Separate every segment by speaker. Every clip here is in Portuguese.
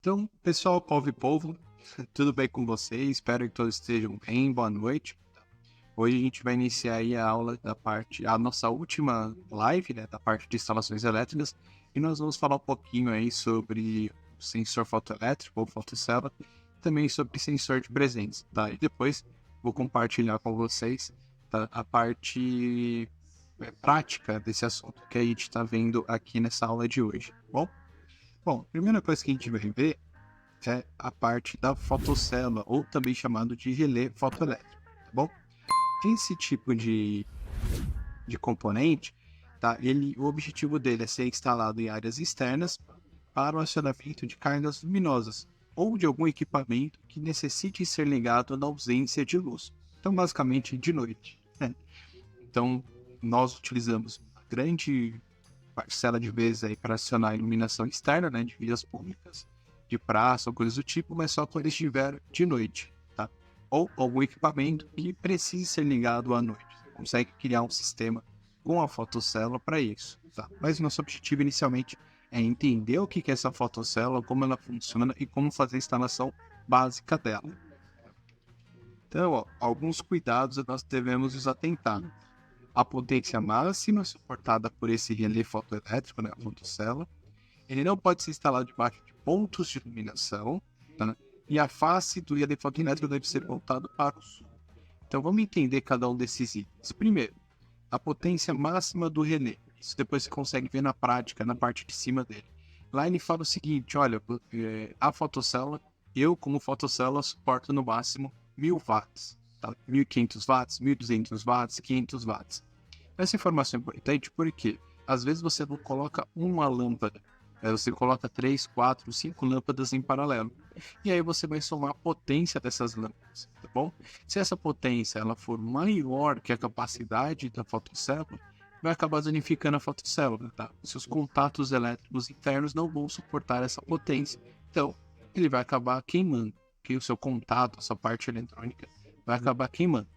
Speaker 1: Então, pessoal, povo e povo, tudo bem com vocês? Espero que todos estejam bem, boa noite. Hoje a gente vai iniciar aí a nossa última live, né, da parte de instalações elétricas, e nós vamos falar um pouquinho aí sobre sensor fotoelétrico ou fotocélula, também sobre sensor de presença, tá? E depois vou compartilhar com vocês, tá, a parte prática desse assunto que a gente está vendo aqui nessa aula de hoje, tá bom? Bom, a primeira coisa que a gente vai ver é a parte da fotocélula, ou também chamado de relé fotoelétrico, tá bom? Esse tipo de componente, tá? O objetivo dele é ser instalado em áreas externas para o acionamento de cargas luminosas ou de algum equipamento que necessite ser ligado na ausência de luz. Então, basicamente, de noite, né? Então, nós utilizamos uma grande parcela de vezes aí para acionar a iluminação externa, né, de vias públicas, de praça ou coisas do tipo, mas só quando estiver de noite, tá? Ou algum equipamento que precise ser ligado à noite. Você consegue criar um sistema com a fotocélula para isso, tá? Mas nosso objetivo inicialmente é entender o que é essa fotocélula, como ela funciona e como fazer a instalação básica dela. Então, ó, alguns cuidados nós devemos nos atentar. A potência máxima suportada por esse relé fotoelétrico, né, a fotocélula, ele não pode ser instalado debaixo de pontos de iluminação, tá? E a face do relé fotoelétrico deve ser voltado para o sul. Então vamos entender cada um desses itens. Primeiro, a potência máxima do relé. Isso depois você consegue ver na prática, na parte de cima dele. Lá ele fala o seguinte, olha, a fotocélula, eu como fotocélula suporto no máximo 1000 watts, tá? 1500 watts, 1200 watts, 500 watts. Essa informação é importante porque às vezes você não coloca uma lâmpada, você coloca 3, 4, 5 lâmpadas em paralelo. E aí você vai somar a potência dessas lâmpadas, tá bom? Se essa potência ela for maior que a capacidade da fotocélula, vai acabar danificando a fotocélula, tá? Seus contatos elétricos internos não vão suportar essa potência. Então, ele vai acabar queimando, que o seu contato, a sua parte eletrônica, vai acabar queimando.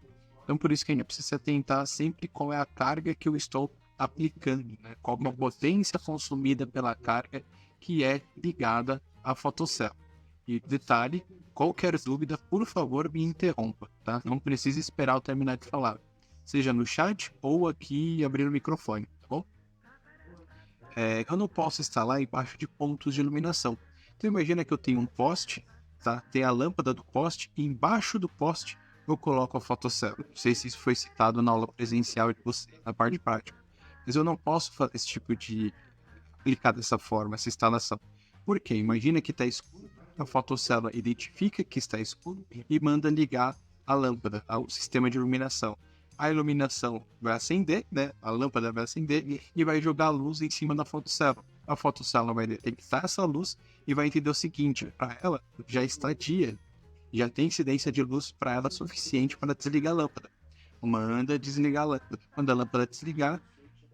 Speaker 1: Então, por isso que a gente precisa se atentar sempre qual é a carga que eu estou aplicando, né? Qual é a potência consumida pela carga que é ligada à fotocélula. E detalhe, qualquer dúvida, por favor, me interrompa, tá? Não precisa esperar eu terminar de falar. Seja no chat ou aqui abrir o microfone, tá bom? Eu não posso instalar embaixo de pontos de iluminação. Então imagina que eu tenho um poste, tá? Tem a lâmpada do poste e embaixo do poste eu coloco a fotocélula. Não sei se isso foi citado na aula presencial de você, na parte prática. Mas eu não posso fazer esse tipo de aplicar dessa forma, essa instalação. Por quê? Imagina que está escuro, a fotocélula identifica que está escuro e manda ligar a lâmpada, ao sistema de iluminação. A iluminação vai acender, né? A lâmpada vai acender e vai jogar a luz em cima da fotocélula. A fotocélula vai detectar essa luz e vai entender o seguinte: para ela já está dia, já tem incidência de luz para ela suficiente para desligar a lâmpada. Manda desligar a lâmpada. Quando a lâmpada desligar,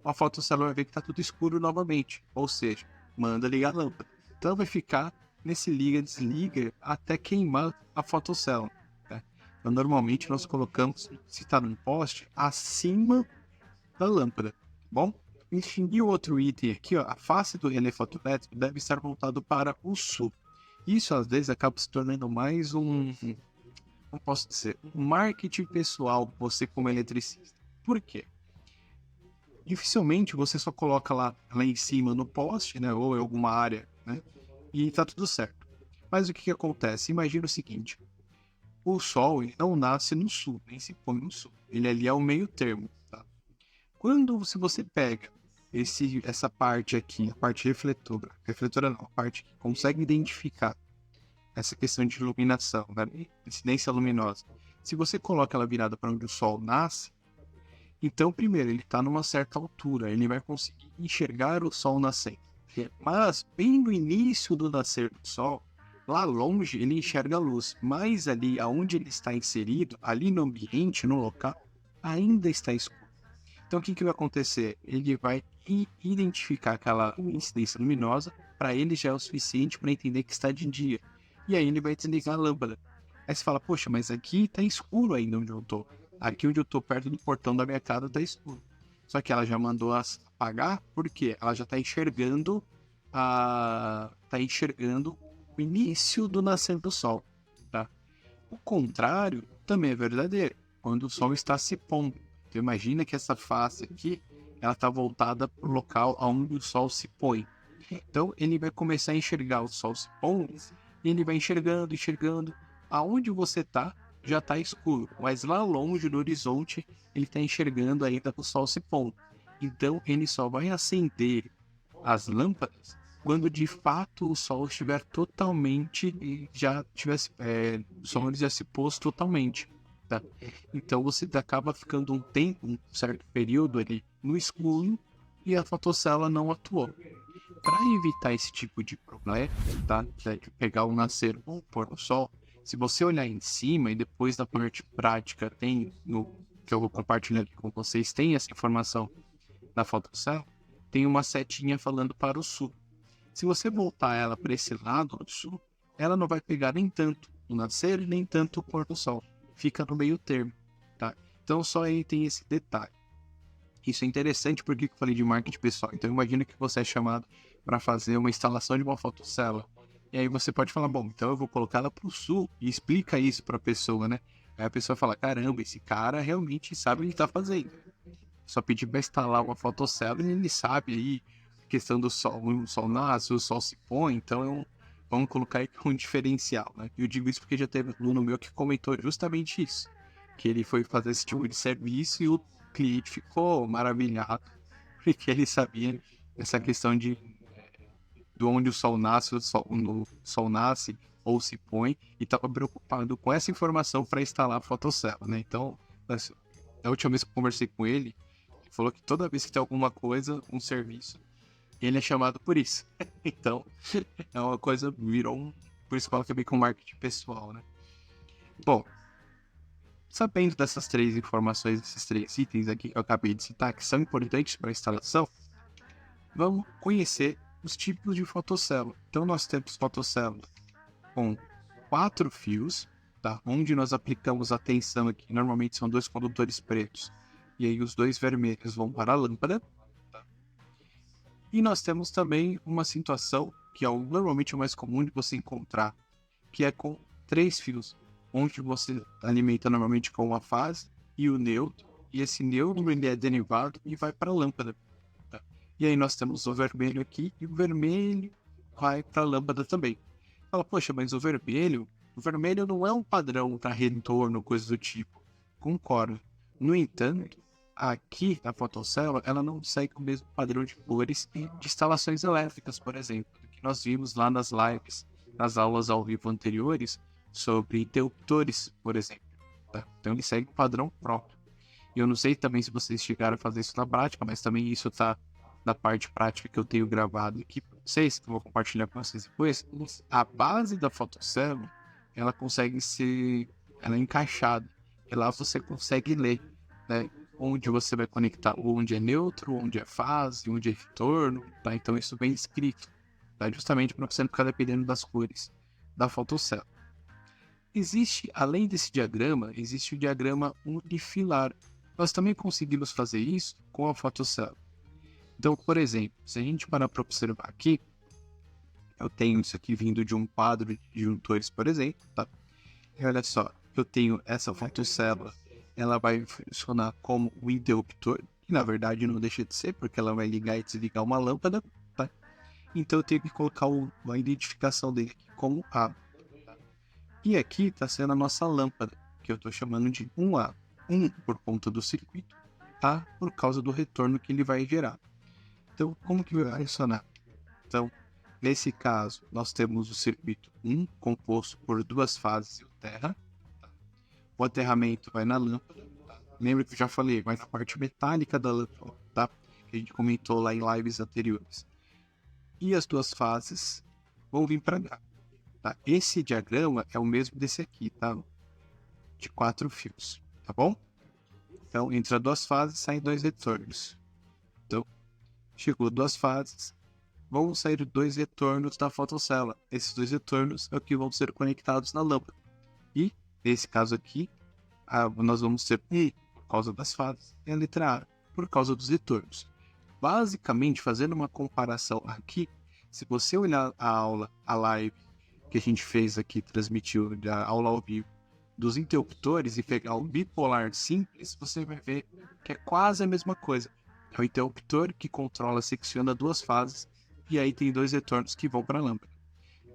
Speaker 1: a fotocélula vai ver que está tudo escuro novamente. Ou seja, manda ligar a lâmpada. Então vai ficar nesse liga-desliga até queimar a fotocélula. Né? Então, normalmente nós colocamos, se está num poste, acima da lâmpada. Tá bom? Enfim, e o outro item aqui, ó, a face do relé fotoelétrico deve estar voltado para o sul. Isso às vezes acaba se tornando mais como posso dizer, um marketing pessoal, você como eletricista. Por quê? Dificilmente você só coloca lá em cima no poste, né, ou em alguma área, né, e tá tudo certo. Mas o que acontece? Imagina o seguinte, o Sol ele não nasce no sul, nem se põe no sul. Ele ali é o meio termo, tá? Quando se você pega essa parte aqui, a parte refletora não, a parte que consegue identificar essa questão de iluminação, né, incidência luminosa. Se você coloca ela virada para onde o Sol nasce, então, primeiro, ele está numa certa altura, ele vai conseguir enxergar o sol nascendo. Mas, bem no início do nascer do sol, lá longe ele enxerga a luz, mas ali aonde ele está inserido, ali no ambiente, no local, ainda está escuro. Então, o que vai acontecer? Ele vai identificar aquela incidência luminosa, para ele já é o suficiente para entender que está de dia. E aí ele vai desligar a lâmpada. Aí você fala, poxa, mas aqui está escuro ainda onde eu estou. Aqui onde eu estou perto do portão da minha casa está escuro. Só que ela já mandou apagar, porque ela já está enxergando o início do nascer do sol, tá? O contrário também é verdadeiro, quando o sol está se pondo. Então imagina que essa face aqui, ela está voltada para o local onde o sol se põe. Então ele vai começar a enxergar o sol se pondo, e ele vai enxergando. Aonde você está, já está escuro, mas lá longe no horizonte, ele está enxergando ainda o sol se pondo. Então ele só vai acender as lâmpadas quando de fato o sol estiver totalmente e já tivesse o sol já se pôs totalmente, tá? Então você acaba ficando um certo período ali no escuro e a fotocélula não atuou. Para evitar esse tipo de problema, tá? De pegar o nascer ou o pôr do sol, se você olhar em cima e depois na parte prática tem no que eu vou compartilhar aqui com vocês, tem essa informação da fotocélula, tem uma setinha falando para o sul. Se você voltar ela para esse lado do sul, ela não vai pegar nem tanto o nascer, nem tanto o pôr do sol. Fica no meio termo, tá? Então só aí tem esse detalhe. Isso é interessante porque eu falei de marketing pessoal. Então imagina que você é chamado para fazer uma instalação de uma fotocélula. E aí você pode falar, bom, então eu vou colocá-la para o sul e explica isso para a pessoa, né? Aí a pessoa fala, caramba, esse cara realmente sabe o que está fazendo. Só pedir para instalar uma fotocélula e ele sabe aí questão do sol, o sol nasce, o sol se põe, então vamos colocar aí um diferencial, né? Eu digo isso porque já teve um aluno meu que comentou justamente isso, que ele foi fazer esse tipo de serviço e o cliente ficou maravilhado, porque ele sabia essa questão de onde o sol nasce, o sol nasce ou se põe, e estava preocupado com essa informação para instalar a fotocélula, né? Então, a última vez que eu conversei com ele, ele falou que toda vez que tem alguma coisa, um serviço, ele é chamado por isso. Então, é uma coisa, por isso que eu acabei com marketing pessoal, né? Bom, sabendo dessas três informações, desses três itens aqui que eu acabei de citar, que são importantes para a instalação, vamos conhecer os tipos de fotocélula. Então, nós temos fotocélula com 4 fios, tá? Onde nós aplicamos a tensão aqui. Normalmente são 2 condutores pretos. E aí os 2 vermelhos vão para a lâmpada. Tá? E nós temos também uma situação que é normalmente o mais comum de você encontrar, que é com 3 fios, onde você alimenta normalmente com a fase e o neutro, e esse neutro ele é derivado e vai para a lâmpada. Tá? E aí nós temos o vermelho aqui, e o vermelho vai para a lâmpada também. Fala, poxa, mas o vermelho não é um padrão para retorno, coisa do tipo. Concordo. No entanto, aqui na fotocélula, ela não segue o mesmo padrão de cores de instalações elétricas, por exemplo, que nós vimos lá nas lives, nas aulas ao vivo anteriores, sobre interruptores, por exemplo. Tá? Então ele segue um padrão próprio. E eu não sei também se vocês chegaram a fazer isso na prática, mas também isso está na parte prática que eu tenho gravado aqui para vocês, que eu vou compartilhar com vocês depois. A base da fotocélula, ela consegue ser, ela é encaixada. E lá você consegue ler, né? Onde você vai conectar, onde é neutro, onde é fase, onde é retorno, tá? Então isso vem escrito, tá? Justamente para você não ficar dependendo das cores da fotocélula. Existe, além desse diagrama, existe o diagrama unifilar. Nós também conseguimos fazer isso com a fotocélula. Então, por exemplo, se a gente parar para observar aqui, eu tenho isso aqui vindo de um quadro de disjuntores, por exemplo, tá? E olha só, eu tenho essa fotocélula, ela vai funcionar como um interruptor, que na verdade não deixa de ser, porque ela vai ligar e desligar uma lâmpada, tá? Então eu tenho que colocar a identificação dele aqui como A. E aqui está sendo a nossa lâmpada, que eu estou chamando de 1A. 1 por conta do circuito, A por causa do retorno que ele vai gerar. Então, como que vai funcionar? Então, nesse caso, nós temos o circuito 1 composto por 2 fases e o terra. O aterramento vai na lâmpada. Lembra que eu já falei, vai na parte metálica da lâmpada, tá? Que a gente comentou lá em lives anteriores. E as 2 fases vão vir para cá. Tá? Esse diagrama é o mesmo desse aqui, tá? De 4 fios, tá bom? Então, entre as 2 fases saem 2 retornos. Então, chegou 2 fases, vão sair 2 retornos da fotocélula. Esses 2 retornos é o que vão ser conectados na lâmpada. E, nesse caso aqui, nós vamos ter por causa das fases e a letra A por causa dos retornos. Basicamente, fazendo uma comparação aqui, se você olhar a aula, a live que a gente fez aqui, transmitiu da aula ao vivo dos interruptores e pegar o bipolar simples, você vai ver que é quase a mesma coisa. É o interruptor que controla, secciona duas fases e aí tem dois retornos que vão para a lâmpada.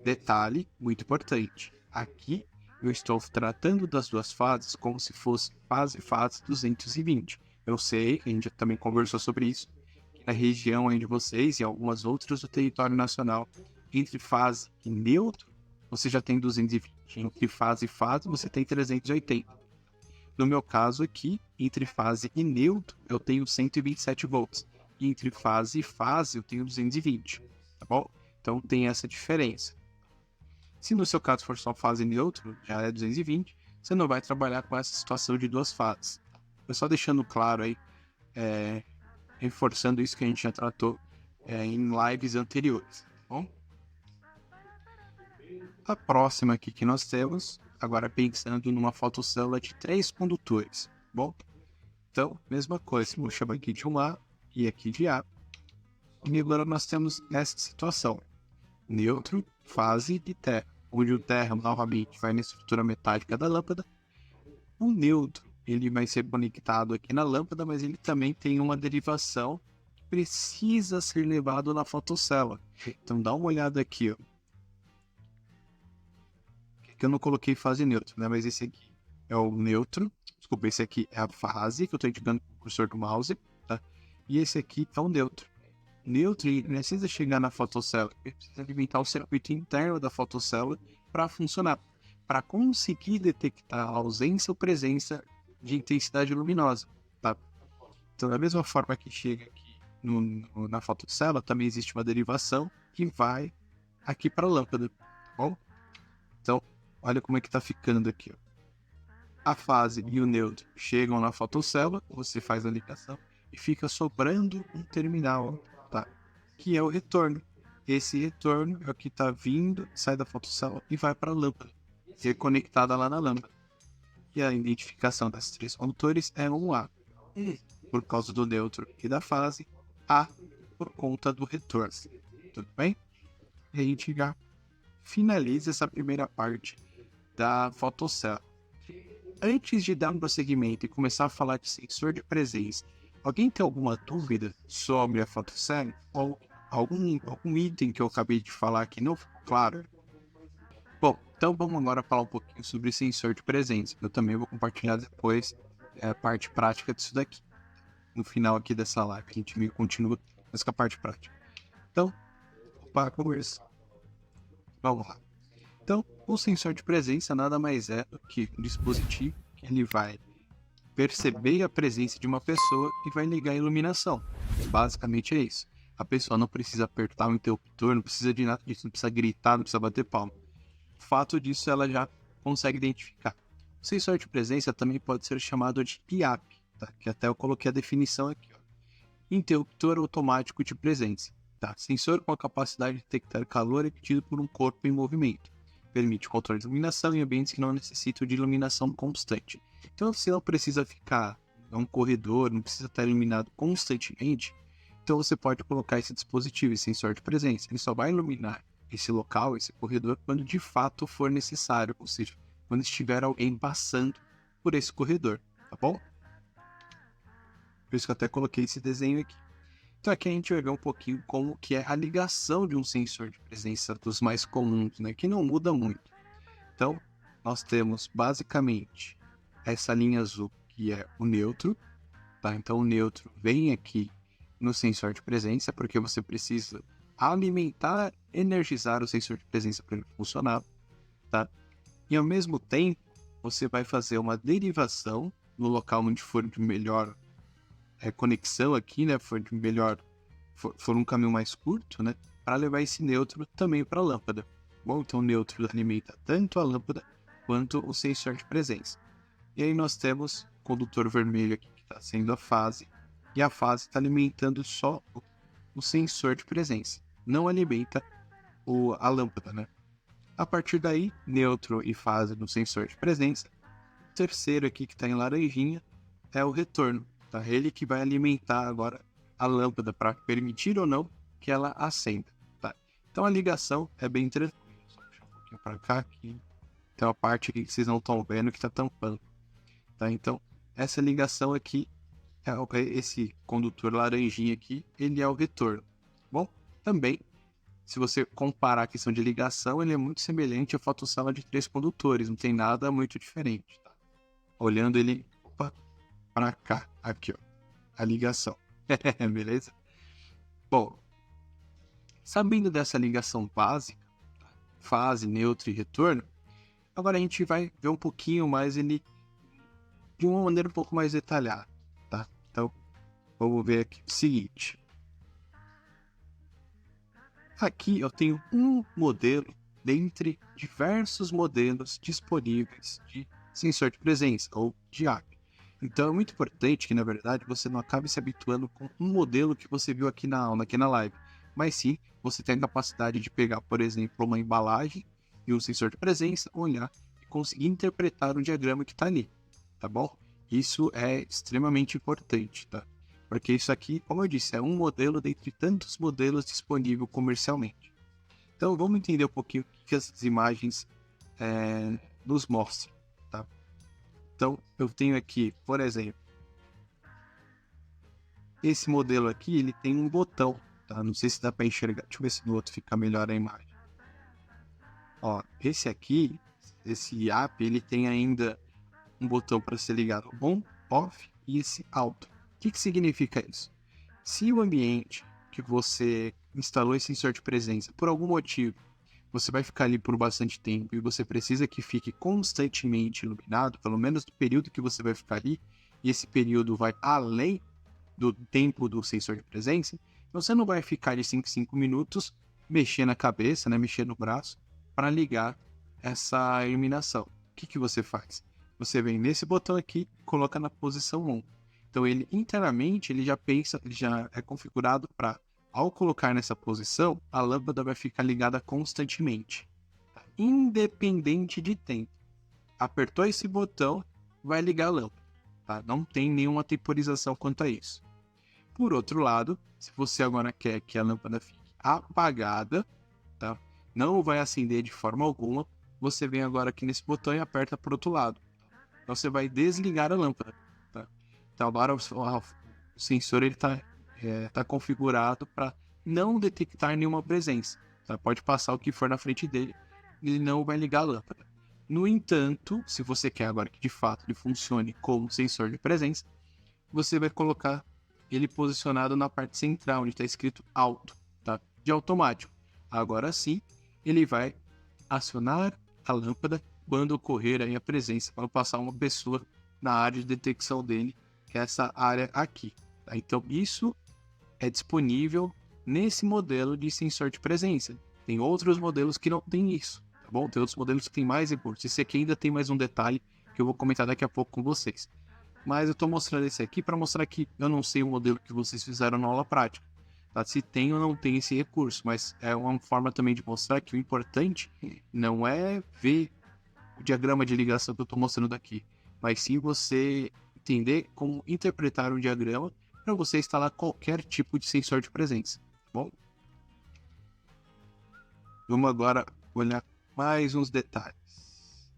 Speaker 1: Detalhe muito importante, aqui eu estou tratando das duas fases como se fosse fase 220. Eu sei, a gente também conversou sobre isso, que na região aí de vocês e algumas outras do território nacional, entre fase e neutro, você já tem 220. Entre fase e fase, você tem 380. No meu caso aqui, entre fase e neutro, eu tenho 127 volts. E entre fase e fase, eu tenho 220. Tá bom? Então tem essa diferença. Se no seu caso for só fase neutro, já é 220, você não vai trabalhar com essa situação de duas fases. Eu só deixando claro aí, reforçando isso que a gente já tratou em lives anteriores. Tá bom? A próxima aqui que nós temos, agora pensando numa fotocélula de 3 condutores. Bom, então, mesma coisa, vou chamar aqui de um A e aqui de A. E agora nós temos essa situação: neutro, fase e terra, onde o terra novamente vai na estrutura metálica da lâmpada. O neutro, ele vai ser conectado aqui na lâmpada, mas ele também tem uma derivação que precisa ser levado na fotocélula. Então dá uma olhada aqui, ó. Que eu não coloquei fase neutro, né? Mas esse aqui é o neutro. Desculpa, esse aqui é a fase que eu estou indicando com o cursor do mouse, tá? E esse aqui é o neutro. Neutro, ele precisa chegar na fotocélula, ele precisa alimentar o circuito interno da fotocélula para funcionar, para conseguir detectar a ausência ou presença de intensidade luminosa, tá? Então, da mesma forma que chega aqui na fotocélula, também existe uma derivação que vai aqui para a lâmpada, tá bom? Então, olha como é que está ficando aqui, ó. A fase e o neutro chegam na fotocélula, você faz a ligação e fica sobrando um terminal, tá? Que é o retorno. Esse retorno é o que está vindo, sai da fotocélula e vai para a lâmpada, reconectada lá na lâmpada. E a identificação desses três condutores é um A, por causa do neutro e da fase, A por conta do retorno. Tudo bem? E a gente já finaliza essa primeira parte da fotocélula. Antes de dar um prosseguimento e começar a falar de sensor de presença, alguém tem alguma dúvida sobre a fotocélula? Ou algum item que eu acabei de falar que não ficou claro? Bom, então vamos agora falar um pouquinho sobre sensor de presença. Eu também vou compartilhar depois a parte prática disso daqui. No final aqui dessa live, a gente continua com a parte prática. Então, conversa. Vamos lá. Então, o sensor de presença nada mais é do que um dispositivo que ele vai perceber a presença de uma pessoa e vai ligar a iluminação. Basicamente é isso. A pessoa não precisa apertar o interruptor, não precisa de nada disso, não precisa gritar, não precisa bater palma. O fato disso ela já consegue identificar. O sensor de presença também pode ser chamado de IAP, tá? Que até eu coloquei a definição aqui, ó. Interruptor automático de presença. Tá? Sensor com a capacidade de detectar calor emitido por um corpo em movimento. Permite o controle de iluminação em ambientes que não necessitam de iluminação constante. Então, se não precisa ficar num corredor, não precisa estar iluminado constantemente, então você pode colocar esse dispositivo, esse sensor de presença. Ele só vai iluminar esse local, esse corredor, quando de fato for necessário, ou seja, quando estiver alguém passando por esse corredor, tá bom? Por isso que eu até coloquei esse desenho aqui. Então aqui a gente vai ver um pouquinho como que é a ligação de um sensor de presença dos mais comuns, né? Que não muda muito. Então, nós temos basicamente essa linha azul que é o neutro, tá? Então o neutro vem aqui no sensor de presença porque você precisa alimentar, energizar o sensor de presença para ele funcionar, tá? E ao mesmo tempo, você vai fazer uma derivação no local onde for de melhor conexão aqui, né, for um caminho mais curto, né, para levar esse neutro também para a lâmpada. Bom, então o neutro alimenta tanto a lâmpada quanto o sensor de presença. E aí nós temos o condutor vermelho aqui que está sendo a fase, e a fase está alimentando só o sensor de presença, não alimenta a lâmpada, né? A partir daí, neutro e fase no sensor de presença. O terceiro aqui que está em laranjinha é o retorno. Tá? Ele que vai alimentar agora a lâmpada para permitir ou não que ela acenda. Tá? Então a ligação é bem tranquila. Só puxar um pouquinho para cá, aqui tem uma parte aqui que vocês não estão vendo que está tampando, tá? Então, essa ligação aqui, esse condutor laranjinha aqui, ele é o retorno. Bom, também, se você comparar a questão de ligação, ele é muito semelhante à fotossala de 3 condutores, não tem nada muito diferente, tá? Olhando ele para cá, aqui, ó, a ligação, beleza? Bom, sabendo dessa ligação básica, fase, neutro e retorno, agora a gente vai ver um pouquinho mais ele de uma maneira um pouco mais detalhada, tá? Então, vamos ver aqui o seguinte. Aqui eu tenho um modelo dentre diversos modelos disponíveis de sensor de presença ou de app. Então é muito importante que, na verdade, você não acabe se habituando com um modelo que você viu aqui na aula, aqui na live, mas sim você tem a capacidade de pegar, por exemplo, uma embalagem e um sensor de presença, olhar e conseguir interpretar o diagrama que está ali, tá bom? Isso é extremamente importante, tá? Porque isso aqui, como eu disse, é um modelo dentre tantos modelos disponíveis comercialmente. Então vamos entender um pouquinho o que essas imagens nos mostram, tá? Então eu tenho aqui, por exemplo, esse modelo aqui, ele tem um botão, tá? Não sei se dá para enxergar, deixa eu ver se no outro fica melhor a imagem. Ó, esse aqui, esse app, ele tem ainda um botão para ser ligado on, off e esse alto. O que significa isso? Se o ambiente que você instalou esse sensor de presença, por algum motivo, você vai ficar ali por bastante tempo e você precisa que fique constantemente iluminado, pelo menos no período que você vai ficar ali, e esse período vai além do tempo do sensor de presença, então você não vai ficar de 5 em 5 minutos mexendo a cabeça, né, mexendo o braço, para ligar essa iluminação. O que você faz? Você vem nesse botão aqui e coloca na posição on. Então ele internamente ele já pensa, ele já é configurado para, ao colocar nessa posição, a lâmpada vai ficar ligada constantemente, tá? Independente de tempo. Apertou esse botão, vai ligar a lâmpada, tá? Não tem nenhuma temporização quanto a isso. Por outro lado, se você agora quer que a lâmpada fique apagada, tá? Não vai acender de forma alguma, você vem agora aqui nesse botão e aperta para o outro lado. Então você vai desligar a lâmpada, tá? Então agora o sensor tá configurado para não detectar nenhuma presença, tá? Pode passar o que for na frente dele, ele não vai ligar a lâmpada. No entanto, se você quer agora que de fato ele funcione como sensor de presença, você vai colocar ele posicionado na parte central, onde está escrito alto, tá? De automático. Agora sim, ele vai acionar a lâmpada quando ocorrer aí a presença, quando passar uma pessoa na área de detecção dele, que é essa área aqui, tá? Então isso é disponível nesse modelo de sensor de presença. Tem outros modelos que não tem isso, tá bom? Tem outros modelos que tem mais recursos. Esse aqui ainda tem mais um detalhe que eu vou comentar daqui a pouco com vocês. Mas eu estou mostrando esse aqui para mostrar que eu não sei o modelo que vocês fizeram na aula prática, tá? Se tem ou não tem esse recurso, mas é uma forma também de mostrar que o importante não é ver o diagrama de ligação que eu estou mostrando daqui, mas sim você entender como interpretar um diagrama para você instalar qualquer tipo de sensor de presença, tá bom? Vamos agora olhar mais uns detalhes.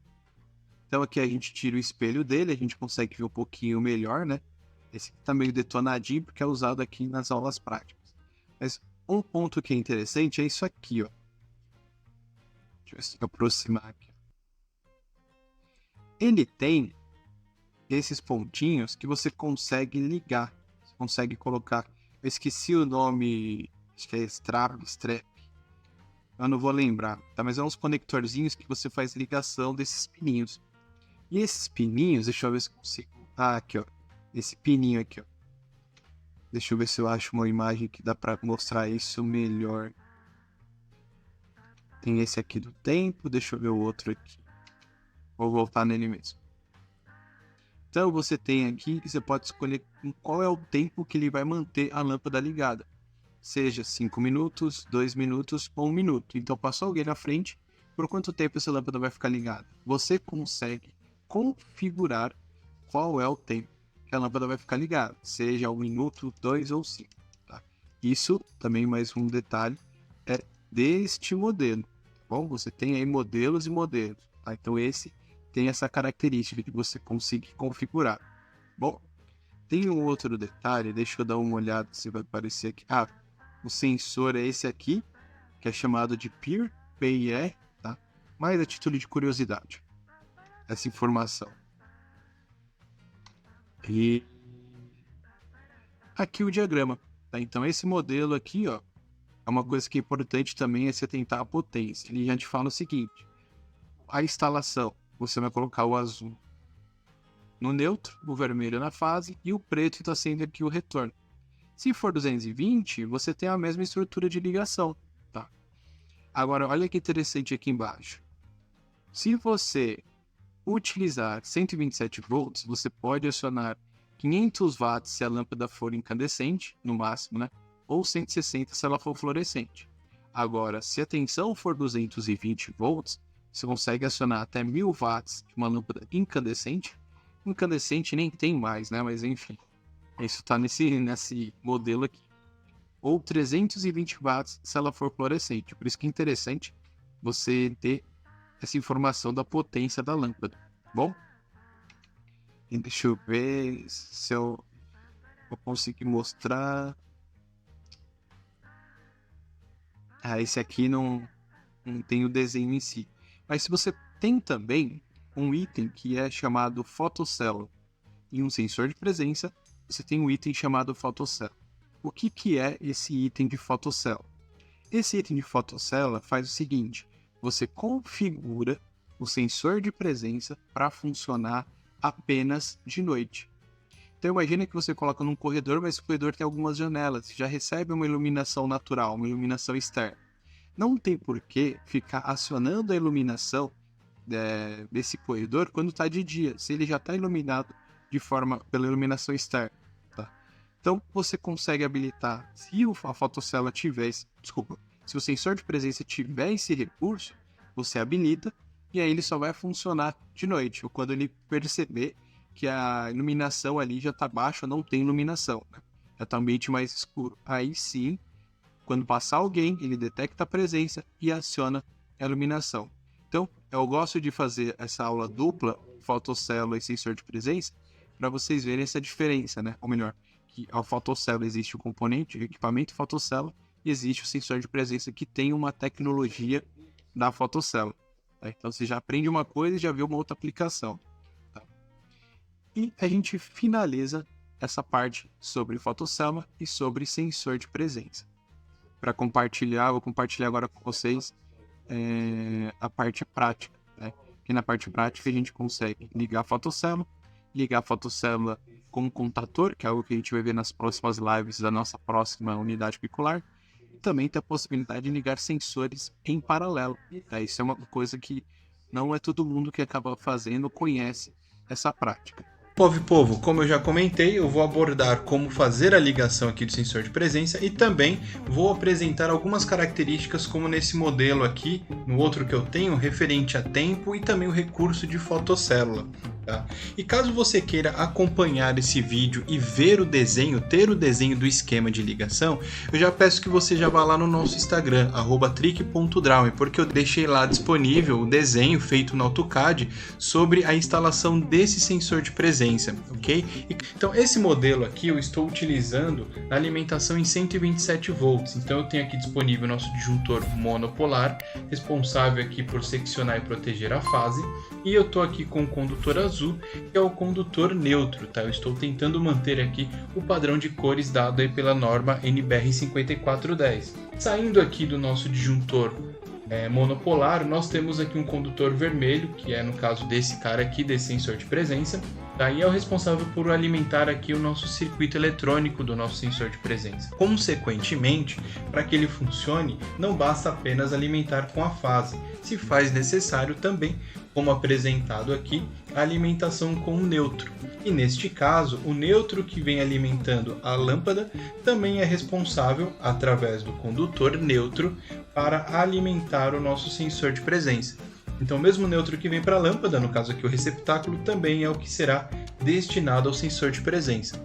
Speaker 1: Então aqui a gente tira o espelho dele, a gente consegue ver um pouquinho melhor, né? Esse aqui tá meio detonadinho porque é usado aqui nas aulas práticas. Mas um ponto que é interessante é isso aqui, ó. Deixa eu ver se eu aproximar aqui. Ele tem esses pontinhos que você consegue ligar. Você consegue colocar... Eu esqueci o nome, acho que é strap. Eu não vou lembrar, tá? Mas é uns conectorzinhos que você faz ligação desses pininhos. E esses pininhos, deixa eu ver se eu consigo... Ah, aqui, ó. Esse pininho aqui, ó. Deixa eu ver se eu acho uma imagem que dá pra mostrar isso melhor. Tem esse aqui do tempo, deixa eu ver o outro aqui. Vou voltar nele mesmo. Então você tem aqui que você pode escolher qual é o tempo que ele vai manter a lâmpada ligada. Seja 5 minutos, 2 minutos ou 1 minuto. Então passou alguém na frente, por quanto tempo essa lâmpada vai ficar ligada? Você consegue configurar qual é o tempo que a lâmpada vai ficar ligada, seja 1 minuto, 2 ou 5. Tá? Isso, também mais um detalhe, é deste modelo. Bom, você tem aí modelos e modelos, tá? Então esse tem essa característica de você conseguir configurar. Bom, tem um outro detalhe, deixa eu dar uma olhada se vai aparecer aqui. O sensor é esse aqui, que é chamado de PIR, PIR, tá? Mas a título de curiosidade, essa informação. E aqui o diagrama, tá? Então esse modelo aqui, ó, é uma coisa que é importante também, é você tentar a potência. Ele já te fala o seguinte: a instalação, você vai colocar o azul no neutro, o vermelho na fase e o preto está sendo aqui o retorno. Se for 220, você tem a mesma estrutura de ligação, tá? Agora, olha que interessante aqui embaixo. Se você utilizar 127 volts, você pode acionar 500 watts se a lâmpada for incandescente, no máximo, né? Ou 160 se ela for fluorescente. Agora, se a tensão for 220 volts, você consegue acionar até 1000 watts de uma lâmpada incandescente. Incandescente nem tem mais, né? Mas enfim, isso está nesse modelo aqui. Ou 320 watts se ela for fluorescente. Por isso que é interessante você ter essa informação da potência da lâmpada. Bom, e deixa eu ver se eu vou conseguir mostrar. Esse aqui não tem o desenho em si. Mas se você tem também um item que é chamado fotocélula e um sensor de presença, você tem um item chamado fotocélula. O que é esse item de fotocélula? Esse item de fotocélula faz o seguinte: você configura o sensor de presença para funcionar apenas de noite. Então imagina que você coloca num corredor, mas o corredor tem algumas janelas, já recebe uma iluminação natural, uma iluminação externa. Não tem por que ficar acionando a iluminação desse corredor quando está de dia, se ele já está iluminado pela iluminação externa. Tá? Então você consegue habilitar, se a fotocélula se o sensor de presença tiver esse recurso, você habilita e aí ele só vai funcionar de noite, ou quando ele perceber que a iluminação ali já está baixa, não tem iluminação, né? Já está um ambiente mais escuro. Aí sim, quando passar alguém, ele detecta a presença e aciona a iluminação. Então, eu gosto de fazer essa aula dupla, fotocélula e sensor de presença, para vocês verem essa diferença, né? Ou melhor, que a fotocélula existe o componente, o equipamento fotocélula, e existe o sensor de presença que tem uma tecnologia da fotocélula. Tá? Então, você já aprende uma coisa e já vê uma outra aplicação. Tá? E a gente finaliza essa parte sobre fotocélula e sobre sensor de presença. Para compartilhar, vou compartilhar agora com vocês a parte prática, né? Que na parte prática a gente consegue ligar a fotocélula com um contator, que é algo que a gente vai ver nas próximas lives da nossa próxima unidade bicular. E também tem a possibilidade de ligar sensores em paralelo. Tá? Isso é uma coisa que não é todo mundo que acaba fazendo ou conhece essa prática.
Speaker 2: Povo, como eu já comentei, eu vou abordar como fazer a ligação aqui do sensor de presença e também vou apresentar algumas características como nesse modelo aqui, no outro que eu tenho, referente a tempo e também o recurso de fotocélula. Tá? E caso você queira acompanhar esse vídeo e ver o desenho, ter o desenho do esquema de ligação, eu já peço que você já vá lá no nosso Instagram, @trick.drawing, porque eu deixei lá disponível o desenho feito no AutoCAD sobre a instalação desse sensor de presença, ok? Então esse modelo aqui eu estou utilizando a alimentação em 127 volts, então eu tenho aqui disponível o nosso disjuntor monopolar, responsável aqui por seccionar e proteger a fase, e eu estou aqui com o condutor azul, que é o condutor neutro, tá? Eu estou tentando manter aqui o padrão de cores dado aí pela norma NBR 5410. Saindo aqui do nosso disjuntor monopolar, nós temos aqui um condutor vermelho, que é no caso desse cara aqui, desse sensor de presença, tá? E é o responsável por alimentar aqui o nosso circuito eletrônico do nosso sensor de presença. Consequentemente, para que ele funcione, não basta apenas alimentar com a fase, se faz necessário também, como apresentado aqui, a alimentação com o neutro. E neste caso, o neutro que vem alimentando a lâmpada também é responsável, através do condutor neutro, para alimentar o nosso sensor de presença. Então, mesmo o neutro que vem para a lâmpada, no caso aqui o receptáculo, também é o que será destinado ao sensor de presença.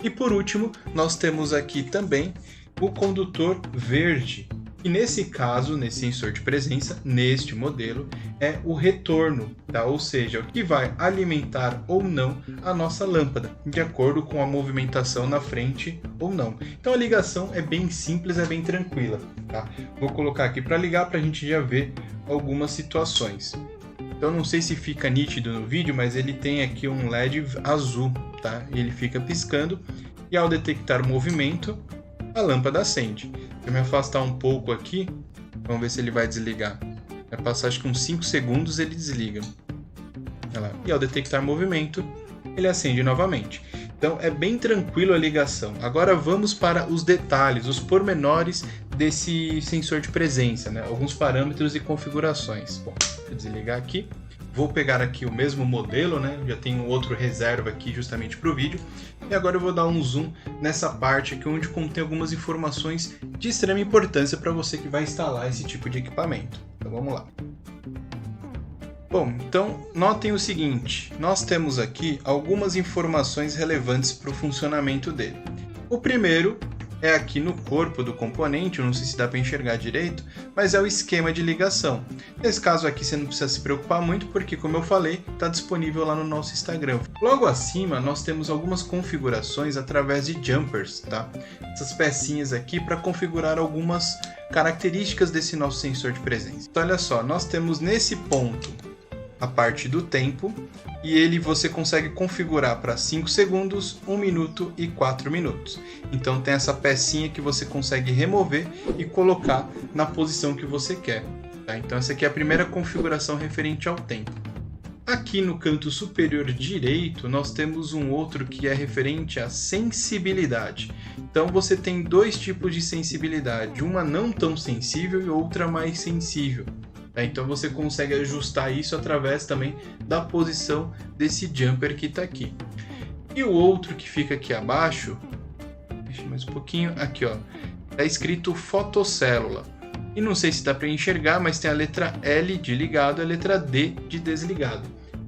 Speaker 2: E por último, nós temos aqui também o condutor verde, E nesse caso, nesse sensor de presença, neste modelo, é o retorno, tá? Ou seja, o que vai alimentar ou não a nossa lâmpada, de acordo com a movimentação na frente ou não. Então a ligação é bem simples, é bem tranquila, tá? Vou colocar aqui para ligar para a gente já ver algumas situações. Então não sei se fica nítido no vídeo, mas ele tem aqui um LED azul, tá? Ele fica piscando e ao detectar movimento, a lâmpada acende. Se eu me afastar um pouco aqui, vamos ver se ele vai desligar. Vai passar acho que uns 5 segundos ele desliga. Olha lá. E ao detectar movimento, ele acende novamente. Então é bem tranquilo a ligação. Agora vamos para os detalhes, os pormenores desse sensor de presença, né? Alguns parâmetros e configurações. Bom, deixa eu desligar aqui. Vou pegar aqui o mesmo modelo, né? Já tenho outro reserva aqui justamente para o vídeo. E agora eu vou dar um zoom nessa parte aqui onde contém algumas informações de extrema importância para você que vai instalar esse tipo de equipamento. Então vamos lá. Bom, então notem o seguinte, nós temos aqui algumas informações relevantes para o funcionamento dele. O primeiro é aqui no corpo do componente, eu não sei se dá para enxergar direito, mas é o esquema de ligação. Nesse caso aqui você não precisa se preocupar muito, porque como eu falei, está disponível lá no nosso Instagram. Logo acima nós temos algumas configurações através de jumpers, tá? Essas pecinhas aqui para configurar algumas características desse nosso sensor de presença. Então olha só, nós temos nesse ponto a parte do tempo, e você consegue configurar para 5 segundos, 1 minuto e 4 minutos. Então tem essa pecinha que você consegue remover e colocar na posição que você quer. Tá? Então essa aqui é a primeira configuração referente ao tempo. Aqui no canto superior direito nós temos um outro que é referente à sensibilidade. Então você tem dois tipos de sensibilidade, uma não tão sensível e outra mais sensível. Então você consegue ajustar isso através também da posição desse jumper que está aqui. E o outro que fica aqui abaixo, deixa mais um pouquinho, aqui ó, está escrito fotocélula. E não sei se dá para enxergar, mas tem a letra L de ligado e a letra D de desligado.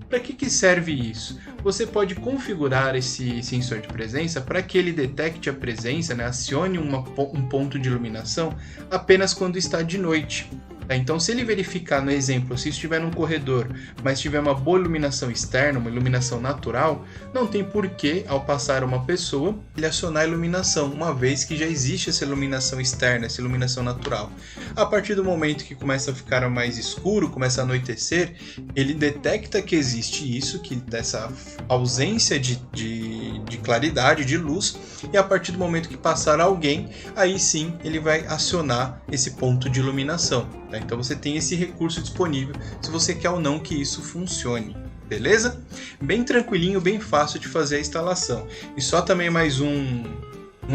Speaker 2: Para que serve isso? Você pode configurar esse sensor de presença para que ele detecte a presença, né, acione um ponto de iluminação apenas quando está de noite. Então, se ele verificar no exemplo, se estiver num corredor, mas tiver uma boa iluminação externa, uma iluminação natural, não tem porquê, ao passar uma pessoa, ele acionar a iluminação, uma vez que já existe essa iluminação externa, essa iluminação natural. A partir do momento que começa a ficar mais escuro, começa a anoitecer, ele detecta que existe isso, que dessa ausência de claridade, de luz, e a partir do momento que passar alguém, aí sim ele vai acionar esse ponto de iluminação. Então você tem esse recurso disponível se você quer ou não que isso funcione, beleza? Bem tranquilinho, bem fácil de fazer a instalação. E só também mais um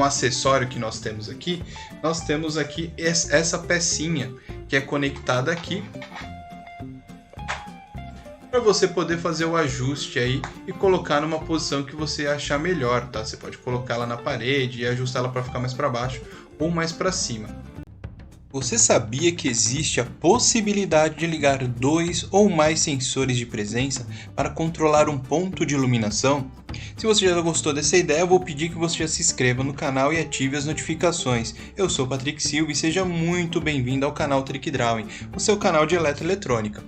Speaker 2: acessório que nós temos aqui essa pecinha que é conectada aqui para você poder fazer o ajuste aí e colocar numa posição que você achar melhor, tá? Você pode colocar ela na parede e ajustar ela para ficar mais para baixo ou mais para cima. Você sabia que existe a possibilidade de ligar 2 ou mais sensores de presença para controlar um ponto de iluminação? Se você já gostou dessa ideia, eu vou pedir que você já se inscreva no canal e ative as notificações. Eu sou Patrick Silva e seja muito bem-vindo ao canal Trick Drawing, o seu canal de eletroeletrônica.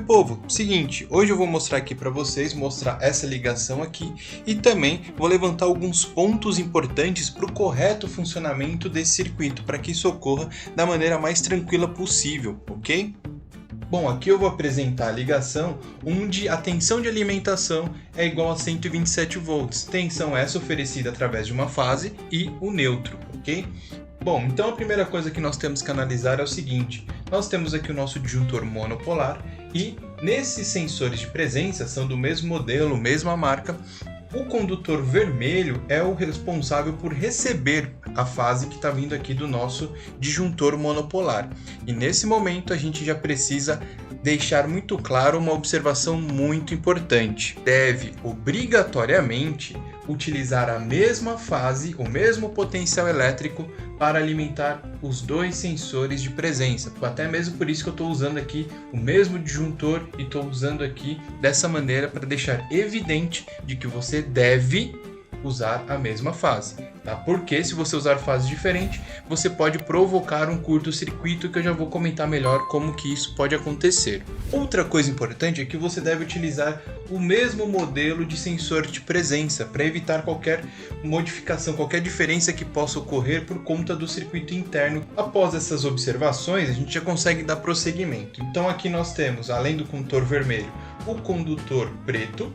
Speaker 2: Povo, seguinte, hoje eu vou mostrar aqui para vocês, mostrar essa ligação aqui e também vou levantar alguns pontos importantes para o correto funcionamento desse circuito, para que isso ocorra da maneira mais tranquila possível, ok? Bom, aqui eu vou apresentar a ligação onde a tensão de alimentação é igual a 127 volts, tensão essa oferecida através de uma fase e o neutro, ok? Bom, então a primeira coisa que nós temos que analisar é o seguinte, nós temos aqui o nosso disjuntor monopolar e nesses sensores de presença, são do mesmo modelo, mesma marca, o condutor vermelho é o responsável por receber a fase que está vindo aqui do nosso disjuntor monopolar. E nesse momento a gente já precisa deixar muito claro uma observação muito importante. Deve obrigatoriamente utilizar a mesma fase, o mesmo potencial elétrico para alimentar os dois sensores de presença. Até mesmo por isso que eu estou usando aqui o mesmo disjuntor e estou usando aqui dessa maneira para deixar evidente de que você deve usar a mesma fase, tá? Porque se você usar fases diferentes, você pode provocar um curto-circuito, que eu já vou comentar melhor como que isso pode acontecer. Outra coisa importante é que você deve utilizar o mesmo modelo de sensor de presença para evitar qualquer modificação, qualquer diferença que possa ocorrer por conta do circuito interno. Após essas observações, a gente já consegue dar prosseguimento. Então aqui nós temos, além do condutor vermelho, o condutor preto,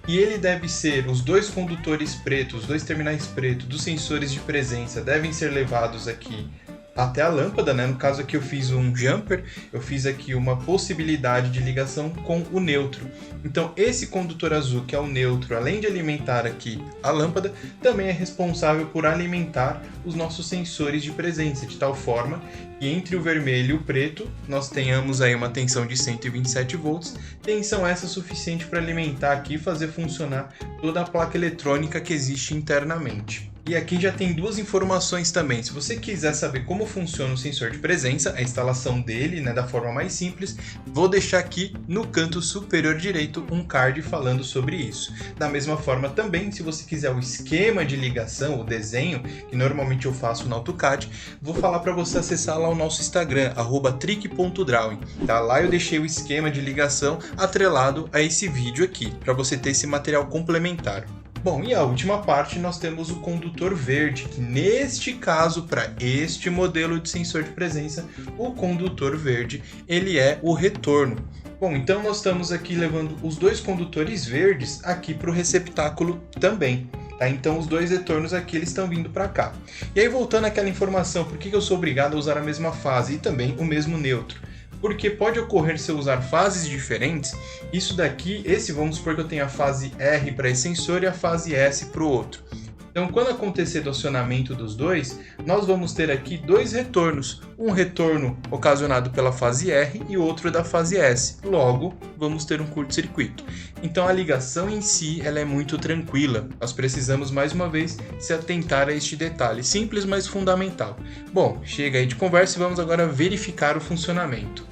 Speaker 2: e ele deve ser, os dois condutores pretos, os dois terminais pretos dos sensores de presença devem ser levados aqui até a lâmpada, né? No caso aqui eu fiz um jumper, eu fiz aqui uma possibilidade de ligação com o neutro. Então esse condutor azul, que é o neutro, além de alimentar aqui a lâmpada, também é responsável por alimentar os nossos sensores de presença, de tal forma que entre o vermelho e o preto nós tenhamos aí uma tensão de 127 volts, tensão essa suficiente para alimentar aqui e fazer funcionar toda a placa eletrônica que existe internamente. E aqui já tem duas informações também. Se você quiser saber como funciona o sensor de presença, a instalação dele, né, da forma mais simples, vou deixar aqui no canto superior direito um card falando sobre isso. Da mesma forma também, se você quiser o esquema de ligação, o desenho, que normalmente eu faço no AutoCAD, vou falar para você acessar lá o nosso Instagram, @trick.drawing. Tá? Lá eu deixei o esquema de ligação atrelado a esse vídeo aqui, para você ter esse material complementar. Bom, e a última parte nós temos o condutor verde, que neste caso, para este modelo de sensor de presença, o condutor verde, ele é o retorno. Bom, então nós estamos aqui levando os dois condutores verdes aqui para o receptáculo também. Tá? Então os dois retornos aqui eles estão vindo para cá. E aí voltando àquela informação, por que eu sou obrigado a usar a mesma fase e também o mesmo neutro? Porque pode ocorrer se eu usar fases diferentes, isso daqui, vamos supor que eu tenha a fase R para esse sensor e a fase S para o outro. Então quando acontecer do acionamento dos dois, nós vamos ter aqui dois retornos, um retorno ocasionado pela fase R e outro da fase S, logo vamos ter um curto-circuito. Então a ligação em si ela é muito tranquila, nós precisamos mais uma vez se atentar a este detalhe, simples mas fundamental. Bom, chega aí de conversa e vamos agora verificar o funcionamento.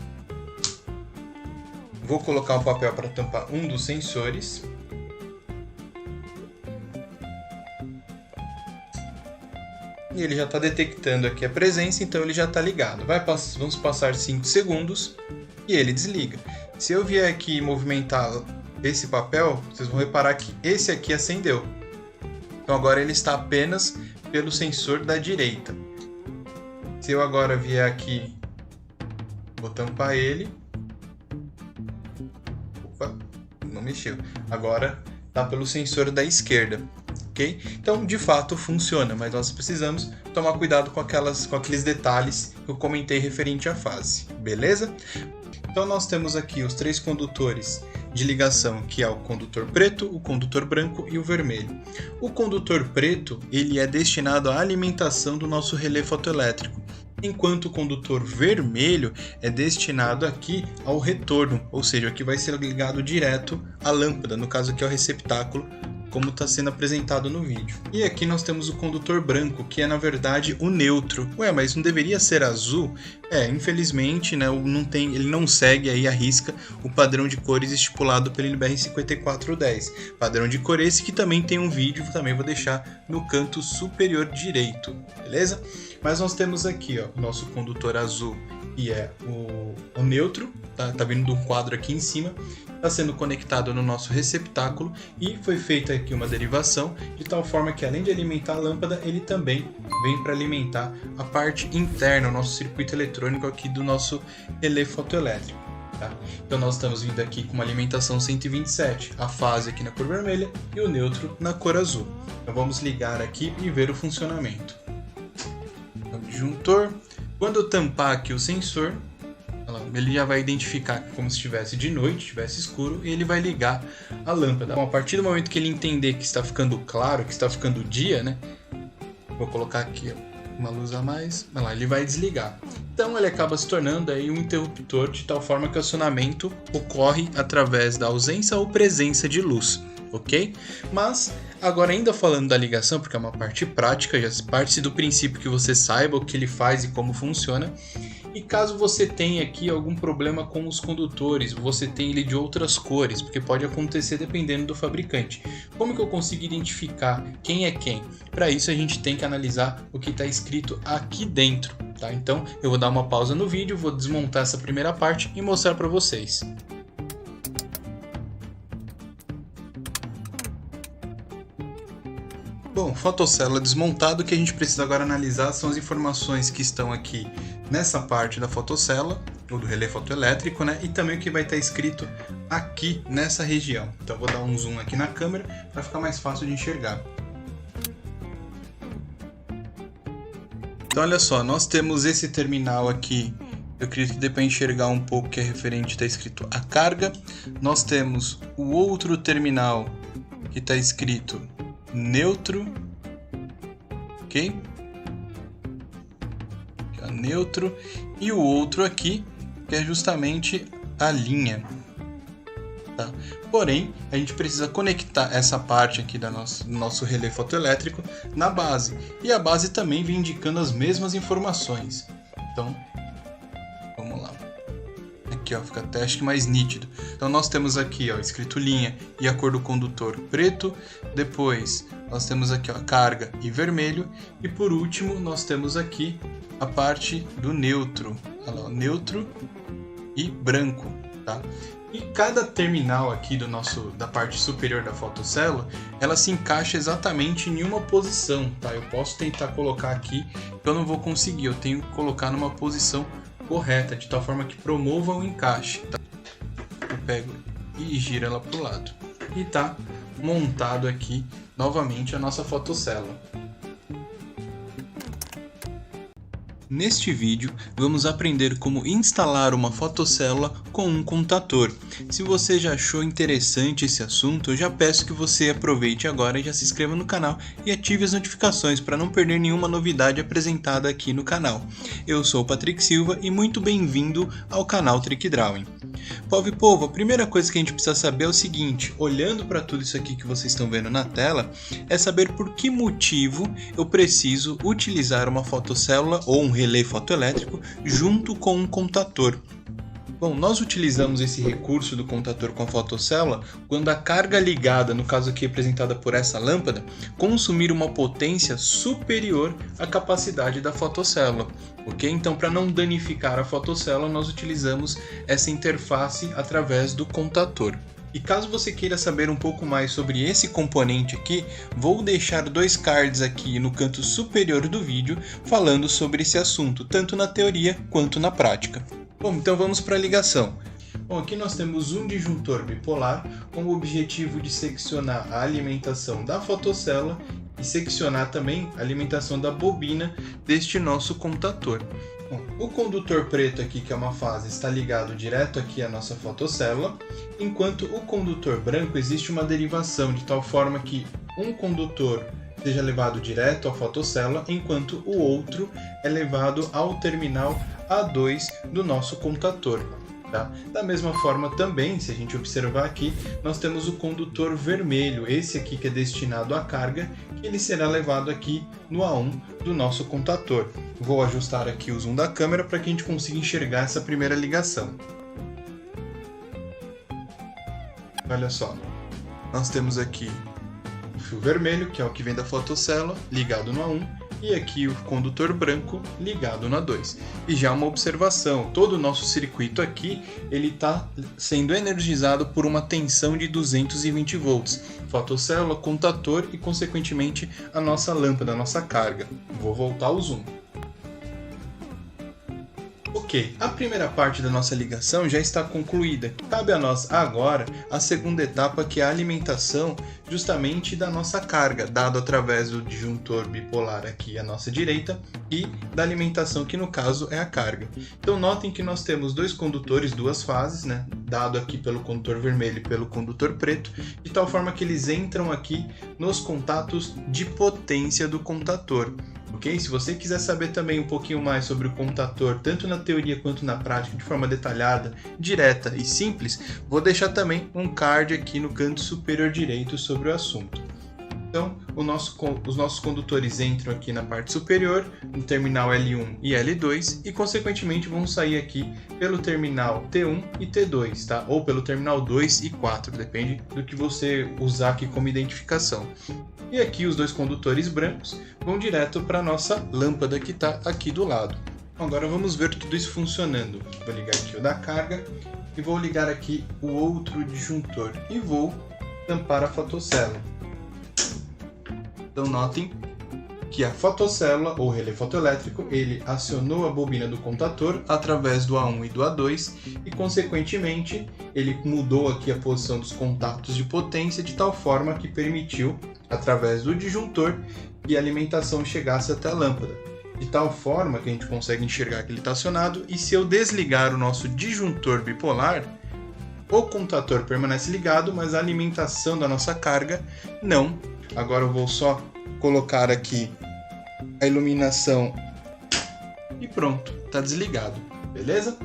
Speaker 2: Vou colocar um papel para tampar um dos sensores. E ele já está detectando aqui a presença, então ele já está ligado. Vamos passar 5 segundos e ele desliga. Se eu vier aqui movimentar esse papel, vocês vão reparar que esse aqui acendeu. Então agora ele está apenas pelo sensor da direita. Se eu agora vier aqui, vou tampar ele. Opa, não mexeu. Agora está pelo sensor da esquerda. Okay? Então, de fato, funciona, mas nós precisamos tomar cuidado com aqueles detalhes que eu comentei referente à fase, beleza? Então, nós temos aqui os três condutores de ligação, que é o condutor preto, o condutor branco e o vermelho. O condutor preto, ele é destinado à alimentação do nosso relé fotoelétrico, enquanto o condutor vermelho é destinado aqui ao retorno, ou seja, aqui vai ser ligado direto à lâmpada, no caso aqui é o receptáculo, como está sendo apresentado no vídeo. E aqui nós temos o condutor branco, que é na verdade o neutro. Ué, mas não deveria ser azul? Infelizmente, né, ele não segue aí à risca o padrão de cores estipulado pelo NBR 5410. Padrão de cor esse que também tem um vídeo, também vou deixar no canto superior direito, beleza? Mas nós temos aqui ó, o nosso condutor azul, que é o neutro, tá vindo de um quadro aqui em cima, está sendo conectado no nosso receptáculo e foi feita aqui uma derivação de tal forma que além de alimentar a lâmpada, ele também vem para alimentar a parte interna, o nosso circuito eletrônico aqui do nosso relé fotoelétrico. Tá? Então nós estamos vindo aqui com uma alimentação 127, a fase aqui na cor vermelha e o neutro na cor azul. Então vamos ligar aqui e ver o funcionamento. Então, disjuntor. Quando eu tampar aqui o sensor, ele já vai identificar como se estivesse de noite, estivesse escuro, e ele vai ligar a lâmpada. Então, a partir do momento que ele entender que está ficando claro, que está ficando dia, né? Vou colocar aqui uma luz a mais, olha lá, ele vai desligar. Então ele acaba se tornando aí um interruptor de tal forma que o acionamento ocorre através da ausência ou presença de luz, ok? Mas Agora, ainda falando da ligação, porque é uma parte prática, já parte do princípio que você saiba o que ele faz e como funciona. E caso você tenha aqui algum problema com os condutores, você tem ele de outras cores, porque pode acontecer dependendo do fabricante. Como que eu consigo identificar quem é quem? Para isso a gente tem que analisar o que está escrito aqui dentro, tá? Então eu vou dar uma pausa no vídeo, vou desmontar essa primeira parte e mostrar para vocês. Bom, fotocélula desmontado, o que a gente precisa agora analisar são as informações que estão aqui nessa parte da fotocélula, ou do relé fotoelétrico, né? E também o que vai estar escrito aqui nessa região. Então eu vou dar um zoom aqui na câmera para ficar mais fácil de enxergar. Então olha só, nós temos esse terminal aqui, eu acredito que dê para enxergar um pouco que é referente, está escrito a carga. Nós temos o outro terminal que está escrito neutro, ok? Aqui, ó, neutro, e o outro aqui que é justamente a linha, tá? Porém, a gente precisa conectar essa parte aqui do nosso relé fotoelétrico na base, e a base também vem indicando as mesmas informações. Então, vamos lá. Aqui, ó, fica até acho que mais nítido. Então nós temos aqui, ó, escrito linha e a cor do condutor preto. Depois nós temos aqui, ó, carga e vermelho. E por último nós temos aqui a parte do neutro. Olha lá, neutro e branco, tá? E cada terminal aqui da parte superior da fotocélula, ela se encaixa exatamente em uma posição, tá? Eu posso tentar colocar aqui, eu não vou conseguir, eu tenho que colocar numa posição correta, de tal forma que promova o encaixe, tá? Eu pego e giro ela para o lado. E tá montado aqui novamente a nossa fotocélula. Neste vídeo, vamos aprender como instalar uma fotocélula com um contator. Se você já achou interessante esse assunto, eu já peço que você aproveite agora e já se inscreva no canal e ative as notificações para não perder nenhuma novidade apresentada aqui no canal. Eu sou o Patrick Silva e muito bem-vindo ao canal Trick Drawing. Povo, a primeira coisa que a gente precisa saber é o seguinte, olhando para tudo isso aqui que vocês estão vendo na tela, é saber por que motivo eu preciso utilizar uma fotocélula ou um relé fotoelétrico junto com um contator. Bom, nós utilizamos esse recurso do contator com a fotocélula quando a carga ligada, no caso aqui representada por essa lâmpada, consumir uma potência superior à capacidade da fotocélula, ok? Então, para não danificar a fotocélula, nós utilizamos essa interface através do contator. E caso você queira saber um pouco mais sobre esse componente aqui, vou deixar 2 cards aqui no canto superior do vídeo falando sobre esse assunto, tanto na teoria quanto na prática. Bom, então vamos para a ligação. Bom, aqui nós temos um disjuntor bipolar com o objetivo de seccionar a alimentação da fotocélula e seccionar também a alimentação da bobina deste nosso contator. Bom, o condutor preto aqui, que é uma fase, está ligado direto aqui à nossa fotocélula, enquanto o condutor branco existe uma derivação de tal forma que um condutor seja levado direto à fotocélula, enquanto o outro é levado ao terminal A2 do nosso contator. Tá? Da mesma forma também, se a gente observar aqui, nós temos o condutor vermelho, esse aqui que é destinado à carga, que ele será levado aqui no A1 do nosso contator. Vou ajustar aqui o zoom da câmera para que a gente consiga enxergar essa primeira ligação. Olha só, nós temos aqui o fio vermelho, que é o que vem da fotocélula, ligado no A1, e aqui o condutor branco ligado na 2. E já uma observação, todo o nosso circuito aqui, ele está sendo energizado por uma tensão de 220 volts. Fotocélula, contator e, consequentemente, a nossa lâmpada, a nossa carga. Vou voltar ao zoom. Ok, a primeira parte da nossa ligação já está concluída. Cabe a nós agora a segunda etapa, que é a alimentação justamente da nossa carga, dado através do disjuntor bipolar aqui à nossa direita e da alimentação, que no caso é a carga. Então notem que nós temos 2 condutores, 2 fases, né, dado aqui pelo condutor vermelho e pelo condutor preto, de tal forma que eles entram aqui nos contatos de potência do contator. Ok? Se você quiser saber também um pouquinho mais sobre o contator, tanto na teoria quanto na prática, de forma detalhada, direta e simples, vou deixar também um card aqui no canto superior direito sobre o assunto. Então, os nossos condutores entram aqui na parte superior, no terminal L1 e L2, e consequentemente vão sair aqui pelo terminal T1 e T2, tá? Ou pelo terminal 2 e 4, depende do que você usar aqui como identificação. E aqui os dois condutores brancos vão direto para a nossa lâmpada que está aqui do lado. Agora vamos ver tudo isso funcionando. Vou ligar aqui o da carga e vou ligar aqui o outro disjuntor e vou tampar a fotocélula. Então notem que a fotocélula ou relé fotoelétrico, ele acionou a bobina do contator através do A1 e do A2 e consequentemente ele mudou aqui a posição dos contatos de potência de tal forma que permitiu, através do disjuntor, que a alimentação chegasse até a lâmpada. De tal forma que a gente consegue enxergar que ele está acionado, e se eu desligar o nosso disjuntor bipolar, o contator permanece ligado, mas a alimentação da nossa carga não. Agora eu vou só colocar aqui a iluminação e pronto, está desligado, beleza?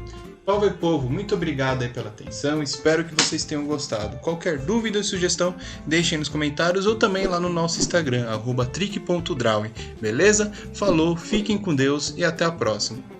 Speaker 2: Salve povo, muito obrigado aí pela atenção, espero que vocês tenham gostado. Qualquer dúvida ou sugestão, deixem nos comentários ou também lá no nosso Instagram, @trick.drawing, beleza? Falou, fiquem com Deus e até a próxima.